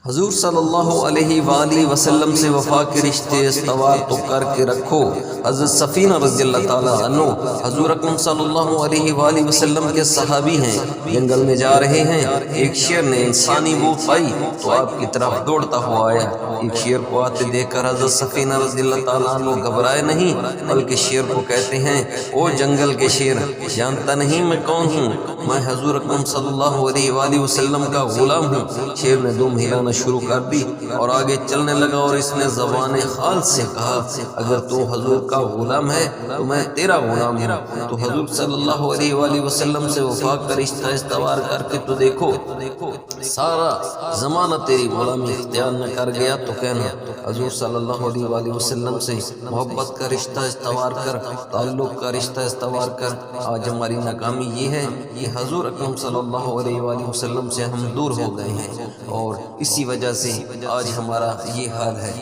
حضور صلی اللہ علیہ وآلہ وسلم سے وفا کے رشتے استوار تو کر کے رکھو۔ حضرت سفینہ رضی اللہ تعالیٰ عنہ حضور اکرم صلی اللہ علیہ وآلہ وسلم کے صحابی ہیں، جنگل میں جا رہے ہیں، ایک شیر نے انسانی بو پائی تو آپ کی طرف دوڑتا ہوا آیا۔ ایک شیر کو آتے دیکھ کر حضرت سفینہ رضی اللہ تعالیٰ عنہ گھبرائے نہیں، بلکہ شیر کو کہتے ہیں، او جنگل کے شیر، جانتا نہیں میں کون ہوں؟ میں حضور اکرم صلی اللہ علیہ وآلہ وسلم کا غلام ہوں۔ شیر نے دم ہلانا شروع کر دی اور آگے چلنے لگا، اور اس نے زبان خال سے کہا، اگر تو حضور کا غلام ہے تو میں تیرا غلام ہوں۔ تو حضور صلی اللہ علیہ وآلہ وسلم سے وفا کا رشتہ استوار کر کے تو دیکھو، سارا زمانہ تیری غلامی اختیار نہ کر گیا تو کہنا۔ حضور صلی اللہ علیہ وآلہ وسلم سے محبت کا رشتہ استوار کر، تعلق کا رشتہ استوار کر آج ہماری ناکامی یہ ہے کہ حضور اکرم صلی اللہ علیہ وآلہ وسلم سے ہم دور ہو گئے ہیں، اور اسی وجہ سے آج ہمارا یہ حال ہے۔